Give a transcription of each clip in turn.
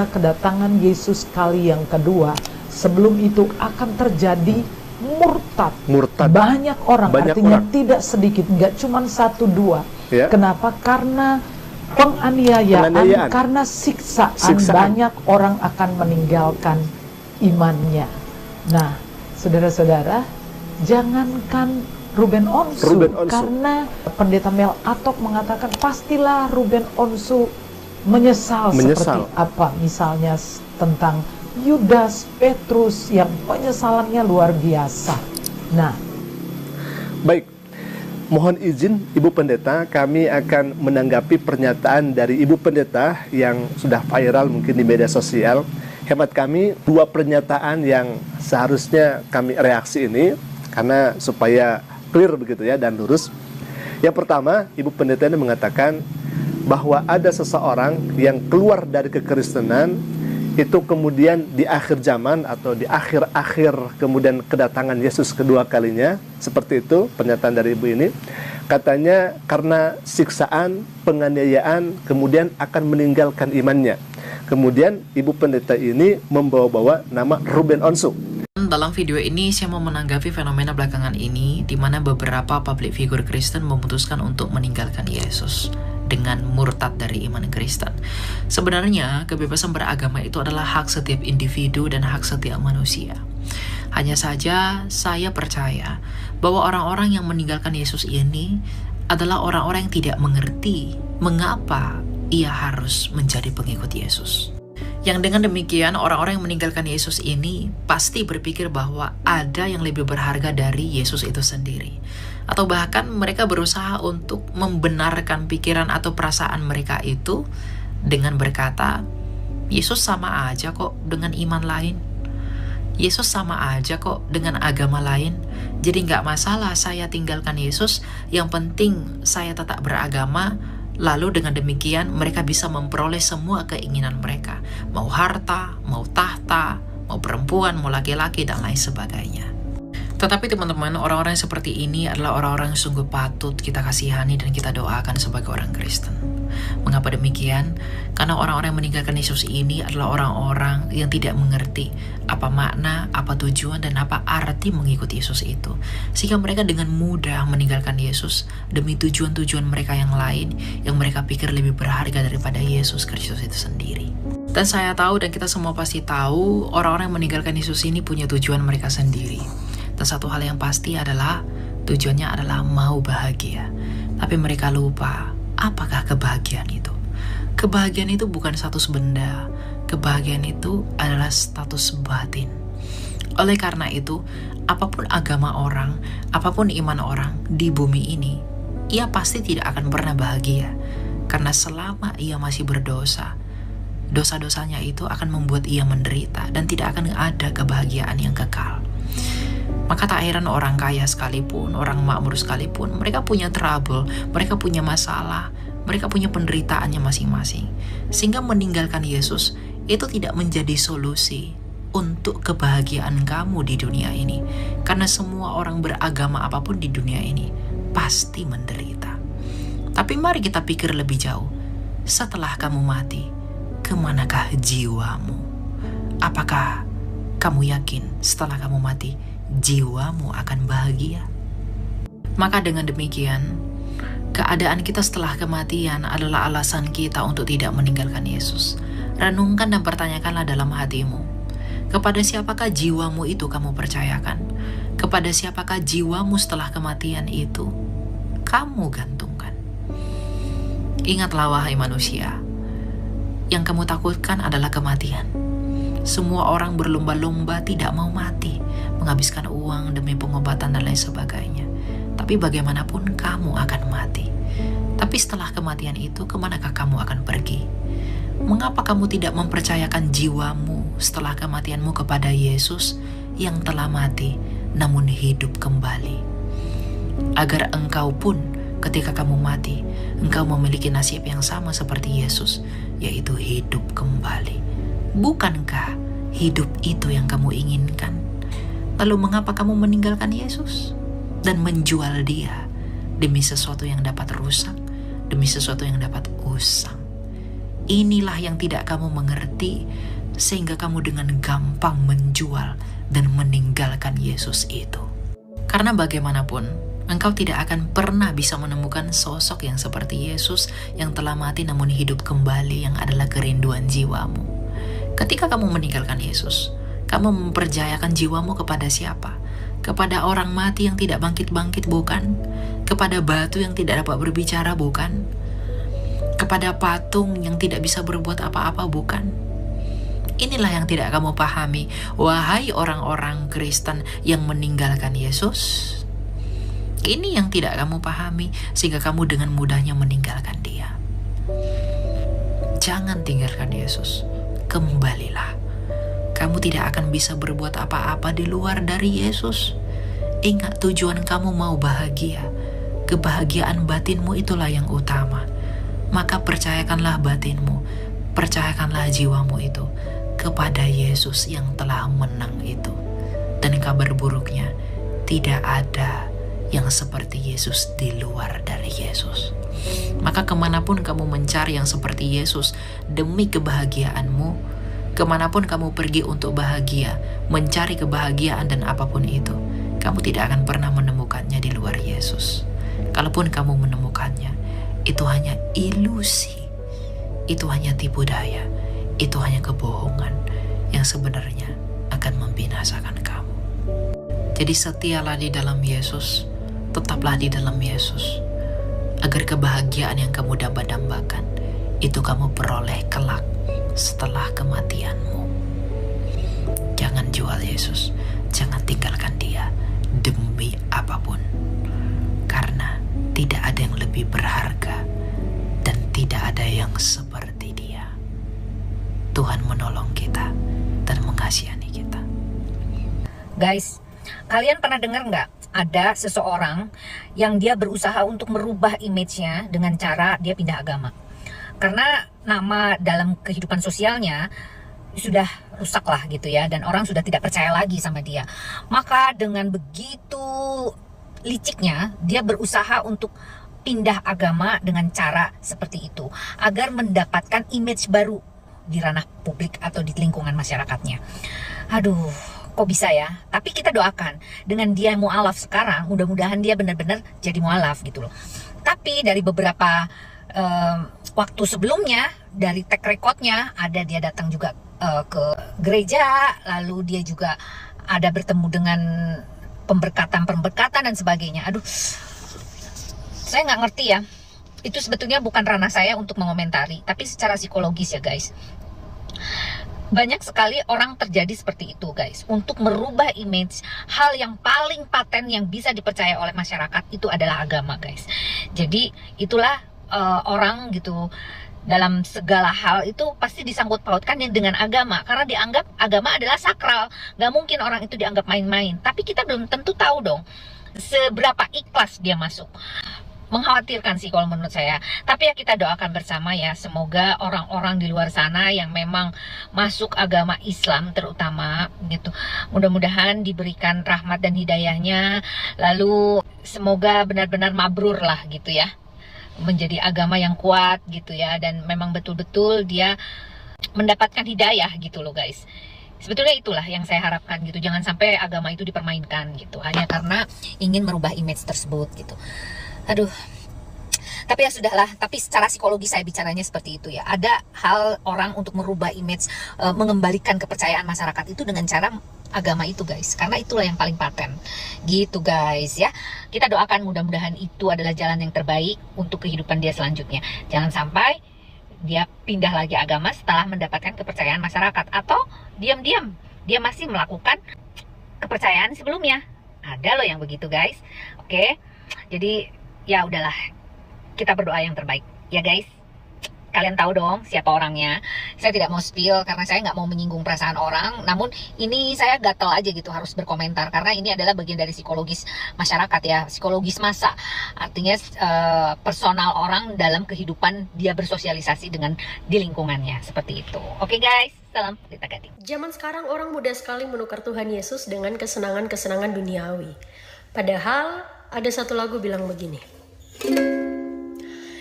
kedatangan Yesus kali yang kedua, sebelum itu akan terjadi murtad. Banyak orang, artinya tidak sedikit, nggak cuma satu dua. Ya. Kenapa? Karena penganiayaan, karena siksaan, banyak orang akan meninggalkan imannya. Nah, saudara-saudara, jangankan Ruben Onsu, karena Pendeta Mel Atok mengatakan pastilah Ruben Onsu menyesal seperti apa, misalnya tentang Yudas, Petrus yang penyesalannya luar biasa. Nah, baik, mohon izin Ibu Pendeta, kami akan menanggapi pernyataan dari Ibu Pendeta yang sudah viral mungkin di media sosial. Hemat kami, dua pernyataan yang seharusnya kami reaksi ini, karena supaya clear begitu ya dan lurus. Yang pertama, Ibu Pendeta ini mengatakan bahwa ada seseorang yang keluar dari kekristenan itu kemudian di akhir zaman atau di akhir-akhir kemudian kedatangan Yesus kedua kalinya, seperti itu pernyataan dari ibu ini. Katanya karena siksaan, penganiayaan, kemudian akan meninggalkan imannya. Kemudian Ibu Pendeta ini membawa-bawa nama Ruben Onsu. Dalam video ini saya mau menanggapi fenomena belakangan ini di mana beberapa public figure Kristen memutuskan untuk meninggalkan Yesus dengan murtad dari iman Kristen. Sebenarnya kebebasan beragama itu adalah hak setiap individu dan hak setiap manusia. Hanya saja saya percaya bahwa orang-orang yang meninggalkan Yesus ini adalah orang-orang yang tidak mengerti mengapa ia harus menjadi pengikut Yesus. Yang dengan demikian orang-orang yang meninggalkan Yesus ini pasti berpikir bahwa ada yang lebih berharga dari Yesus itu sendiri. Atau bahkan mereka berusaha untuk membenarkan pikiran atau perasaan mereka itu dengan berkata, Yesus sama aja kok dengan iman lain. Yesus sama aja kok dengan agama lain. Jadi nggak masalah saya tinggalkan Yesus, yang penting saya tetap beragama. Lalu dengan demikian mereka bisa memperoleh semua keinginan mereka. Mau harta, mau tahta, mau perempuan, mau laki-laki, dan lain sebagainya. Tetapi teman-teman, orang-orang seperti ini adalah orang-orang yang sungguh patut kita kasihani dan kita doakan sebagai orang Kristen. Mengapa demikian? Karena orang-orang yang meninggalkan Yesus ini adalah orang-orang yang tidak mengerti apa makna, apa tujuan, dan apa arti mengikuti Yesus itu. Sehingga mereka dengan mudah meninggalkan Yesus demi tujuan-tujuan mereka yang lain yang mereka pikir lebih berharga daripada Yesus Kristus itu sendiri. Dan saya tahu dan kita semua pasti tahu orang-orang yang meninggalkan Yesus ini punya tujuan mereka sendiri. Dan satu hal yang pasti adalah tujuannya adalah mau bahagia. Tapi mereka lupa apakah kebahagiaan itu. Kebahagiaan itu bukan status benda. Kebahagiaan itu adalah status batin. Oleh karena itu, apapun agama orang, apapun iman orang di bumi ini, ia pasti tidak akan pernah bahagia. Karena selama ia masih berdosa, dosa-dosanya itu akan membuat ia menderita dan tidak akan ada kebahagiaan yang kekal. Maka tak heran orang kaya sekalipun, orang makmur sekalipun, mereka punya trouble, mereka punya masalah, mereka punya penderitaannya masing-masing. Sehingga meninggalkan Yesus itu tidak menjadi solusi untuk kebahagiaan kamu di dunia ini. Karena semua orang beragama apapun di dunia ini pasti menderita. Tapi mari kita pikir lebih jauh. Setelah kamu mati, kemanakah jiwamu? Apakah kamu yakin setelah kamu mati, jiwamu akan bahagia? Maka dengan demikian, keadaan kita setelah kematian adalah alasan kita untuk tidak meninggalkan Yesus. Renungkan dan pertanyakanlah dalam hatimu, kepada siapakah jiwamu itu kamu percayakan? Kepada siapakah jiwamu setelah kematian itu kamu gantungkan? Ingatlah wahai manusia, yang kamu takutkan adalah kematian. Semua orang berlomba-lomba tidak mau mati, menghabiskan uang demi pengobatan dan lain sebagainya. Tapi bagaimanapun kamu akan mati. Tapi setelah kematian itu, kemanakah kamu akan pergi? Mengapa kamu tidak mempercayakan jiwamu setelah kematianmu kepada Yesus yang telah mati namun hidup kembali? Agar engkau pun ketika kamu mati, engkau memiliki nasib yang sama seperti Yesus, yaitu hidup kembali. Bukankah hidup itu yang kamu inginkan? Lalu mengapa kamu meninggalkan Yesus dan menjual dia demi sesuatu yang dapat rusak, demi sesuatu yang dapat usang? Inilah yang tidak kamu mengerti, sehingga kamu dengan gampang menjual dan meninggalkan Yesus itu. Karena bagaimanapun, engkau tidak akan pernah bisa menemukan sosok yang seperti Yesus yang telah mati namun hidup kembali, yang adalah kerinduan jiwamu. Ketika kamu meninggalkan Yesus, kamu mempercayakan jiwamu kepada siapa? Kepada orang mati yang tidak bangkit-bangkit, bukan? Kepada batu yang tidak dapat berbicara, bukan? Kepada patung yang tidak bisa berbuat apa-apa, bukan? Inilah yang tidak kamu pahami, wahai orang-orang Kristen yang meninggalkan Yesus. Ini yang tidak kamu pahami, sehingga kamu dengan mudahnya meninggalkan Dia. Jangan tinggalkan Yesus, kembalilah. Kamu tidak akan bisa berbuat apa-apa di luar dari Yesus. Ingat, tujuan kamu mau bahagia. Kebahagiaan batinmu itulah yang utama. Maka percayakanlah batinmu, percayakanlah jiwamu itu kepada Yesus yang telah menang itu. Dan kabar buruknya, tidak ada yang seperti Yesus di luar dari Yesus. Maka kemanapun kamu mencari yang seperti Yesus demi kebahagiaanmu, kemanapun kamu pergi untuk bahagia, mencari kebahagiaan dan apapun itu, kamu tidak akan pernah menemukannya di luar Yesus. Kalaupun kamu menemukannya, itu hanya ilusi, itu hanya tipu daya, itu hanya kebohongan yang sebenarnya akan membinasakan kamu. Jadi setialah di dalam Yesus, tetaplah di dalam Yesus, agar kebahagiaan yang kamu dambakan itu kamu peroleh kelak setelah kematianmu. Jangan jual Yesus, jangan tinggalkan Dia demi apapun, karena tidak ada yang lebih berharga dan tidak ada yang seperti Dia. Tuhan menolong kita dan mengasihani kita. Guys, kalian pernah dengar nggak ada seseorang yang dia berusaha untuk merubah image-nya dengan cara dia pindah agama? Karena nama dalam kehidupan sosialnya sudah rusak lah gitu ya, dan orang sudah tidak percaya lagi sama dia. Maka dengan begitu liciknya dia berusaha untuk pindah agama dengan cara seperti itu, agar mendapatkan image baru di ranah publik atau di lingkungan masyarakatnya. Aduh, kok bisa ya? Tapi kita doakan dengan dia mualaf sekarang, mudah-mudahan dia benar-benar jadi mualaf gitu loh. Tapi dari beberapa waktu sebelumnya, dari track recordnya, ada dia datang juga ke gereja, lalu dia juga ada bertemu dengan pemberkatan dan sebagainya. Aduh, saya nggak ngerti ya. Itu sebetulnya bukan ranah saya untuk mengomentari, tapi secara psikologis ya guys. Banyak sekali orang terjadi seperti itu guys, untuk merubah image. Hal yang paling paten yang bisa dipercaya oleh masyarakat itu adalah agama guys. Jadi itulah orang gitu, dalam segala hal itu pasti disangkut pautkan dengan agama, karena dianggap agama adalah sakral. Gak mungkin orang itu dianggap main-main. Tapi kita belum tentu tahu dong seberapa ikhlas dia masuk. Mengkhawatirkan sih kalau menurut saya. Tapi ya kita doakan bersama ya, semoga orang-orang di luar sana yang memang masuk agama Islam terutama gitu, mudah-mudahan diberikan rahmat dan hidayahnya, lalu semoga benar-benar mabrur lah gitu ya, menjadi agama yang kuat gitu ya, dan memang betul-betul dia mendapatkan hidayah gitu loh guys. Sebetulnya itulah yang saya harapkan gitu, jangan sampai agama itu dipermainkan gitu hanya karena ingin merubah image tersebut gitu. Aduh, tapi ya sudahlah. Tapi secara psikologi saya bicaranya seperti itu ya. Ada hal orang untuk merubah image, mengembalikan kepercayaan masyarakat itu dengan cara agama itu guys, karena itulah yang paling paten gitu guys ya. Kita doakan mudah-mudahan itu adalah jalan yang terbaik untuk kehidupan dia selanjutnya. Jangan sampai dia pindah lagi agama setelah mendapatkan kepercayaan masyarakat, atau diam-diam dia masih melakukan kepercayaan sebelumnya. Ada loh yang begitu guys. Oke, jadi ya udahlah, kita berdoa yang terbaik ya guys. Kalian tahu dong siapa orangnya. Saya tidak mau spill karena saya nggak mau menyinggung perasaan orang. Namun ini saya gatel aja gitu harus berkomentar, karena ini adalah bagian dari psikologis masyarakat ya, psikologis massa. Artinya personal orang dalam kehidupan dia bersosialisasi dengan di lingkungannya, seperti itu. Oke guys, salam Pelita Gading. Zaman sekarang orang mudah sekali menukar Tuhan Yesus dengan kesenangan-kesenangan duniawi. Padahal ada satu lagu bilang begini.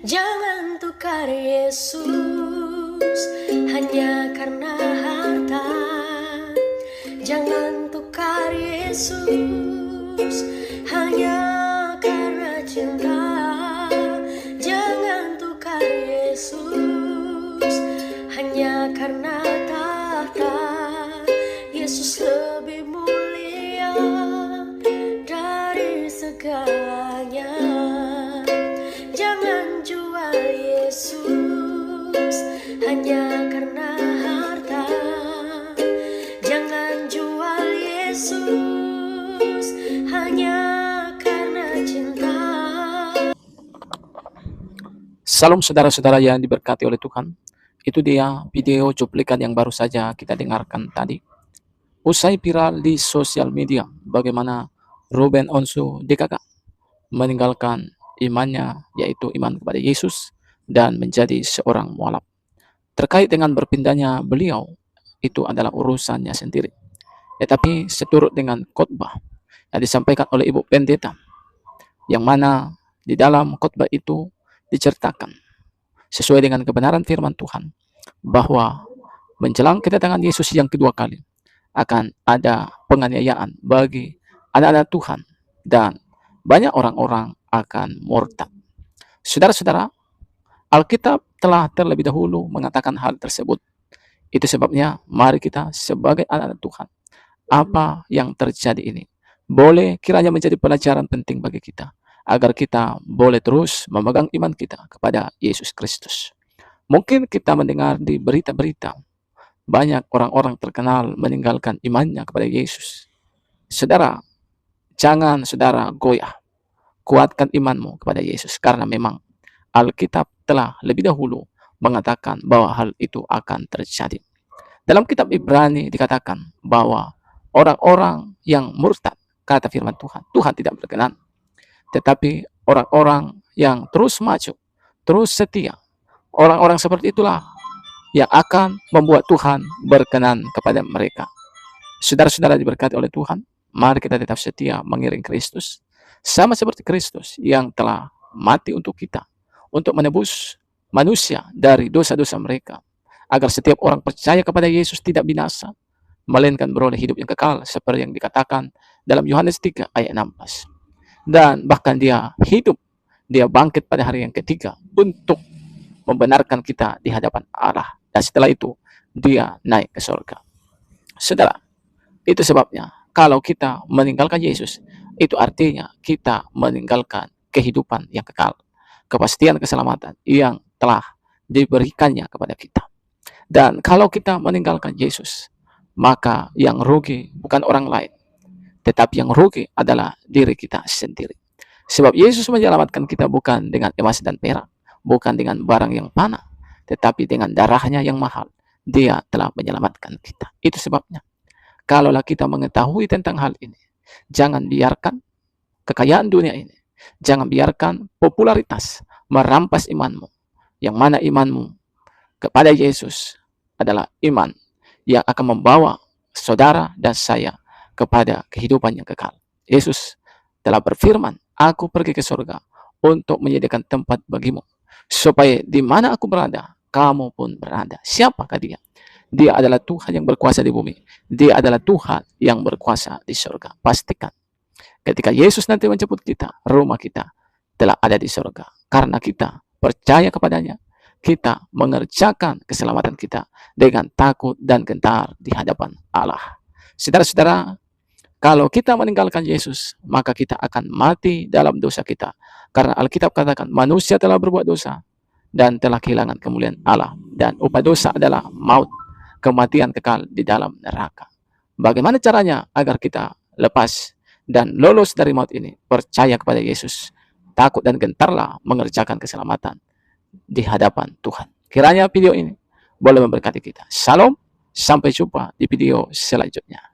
Jangan tukar Yesus hanya karena harta. Jangan tukar Yesus hanya karena cinta. Jangan tukar Yesus hanya karena tahta. Yesus lebih mulia dari segalanya. Jangan jual Yesus hanya karena harta. Jangan jual Yesus hanya karena cinta. Salam saudara-saudara yang diberkati oleh Tuhan. Itu dia video cuplikan yang baru saja kita dengarkan tadi. Usai viral di sosial media, bagaimana Ruben Onsu DKK meninggalkan imannya, yaitu iman kepada Yesus, dan menjadi seorang mualaf. Terkait dengan berpindahnya beliau, itu adalah urusannya sendiri. Tetapi seturut dengan khotbah yang disampaikan oleh Ibu Pendeta, yang mana di dalam khotbah itu diceritakan sesuai dengan kebenaran firman Tuhan bahwa menjelang kedatangan Yesus yang kedua kali akan ada penganiayaan bagi anak-anak Tuhan dan banyak orang-orang akan murtad. Saudara-saudara, Alkitab telah terlebih dahulu mengatakan hal tersebut. Itu sebabnya mari kita sebagai anak-anak Tuhan, apa yang terjadi ini boleh kiranya menjadi pelajaran penting bagi kita, agar kita boleh terus memegang iman kita kepada Yesus Kristus. Mungkin kita mendengar di berita-berita banyak orang-orang terkenal meninggalkan imannya kepada Yesus. Saudara, jangan saudara goyah. Kuatkan imanmu kepada Yesus, karena memang Alkitab telah lebih dahulu mengatakan bahwa hal itu akan terjadi. Dalam kitab Ibrani dikatakan bahwa orang-orang yang murtad, kata firman Tuhan, Tuhan tidak berkenan. Tetapi orang-orang yang terus maju, terus setia, orang-orang seperti itulah yang akan membuat Tuhan berkenan kepada mereka. Saudara-saudara diberkati oleh Tuhan, mari kita tetap setia mengiring Kristus, sama seperti Kristus yang telah mati untuk kita, untuk menebus manusia dari dosa-dosa mereka, agar setiap orang percaya kepada Yesus tidak binasa, melainkan beroleh hidup yang kekal, seperti yang dikatakan dalam Yohanes 3 ayat 16. Dan bahkan dia hidup, dia bangkit pada hari yang ketiga untuk membenarkan kita di hadapan Allah. Dan setelah itu dia naik ke surga. Saudara, itu sebabnya kalau kita meninggalkan Yesus, itu artinya kita meninggalkan kehidupan yang kekal, kepastian keselamatan yang telah diberikannya kepada kita. Dan kalau kita meninggalkan Yesus, maka yang rugi bukan orang lain, tetapi yang rugi adalah diri kita sendiri. Sebab Yesus menyelamatkan kita bukan dengan emas dan perak, bukan dengan barang yang panah, tetapi dengan darahnya yang mahal. Dia telah menyelamatkan kita. Itu sebabnya, kalaulah kita mengetahui tentang hal ini, jangan biarkan kekayaan dunia ini, jangan biarkan popularitas merampas imanmu, yang mana imanmu kepada Yesus adalah iman yang akan membawa saudara dan saya kepada kehidupan yang kekal. Yesus telah berfirman, aku pergi ke surga untuk menyediakan tempat bagimu, supaya di mana aku berada, kamu pun berada. Siapakah dia? Dia adalah Tuhan yang berkuasa di bumi. Dia adalah Tuhan yang berkuasa di surga. Pastikan ketika Yesus nanti menjemput kita, rumah kita telah ada di surga. Karena kita percaya kepadanya, kita mengerjakan keselamatan kita dengan takut dan gentar di hadapan Allah. Saudara-saudara, kalau kita meninggalkan Yesus, maka kita akan mati dalam dosa kita. Karena Alkitab katakan, manusia telah berbuat dosa dan telah kehilangan kemuliaan Allah. Dan upah dosa adalah maut, kematian kekal di dalam neraka. Bagaimana caranya agar kita lepas dan lolos dari maut ini? Percaya kepada Yesus. Takut dan gentarlah mengerjakan keselamatan di hadapan Tuhan. Kiranya video ini boleh memberkati kita. Shalom, sampai jumpa di video selanjutnya.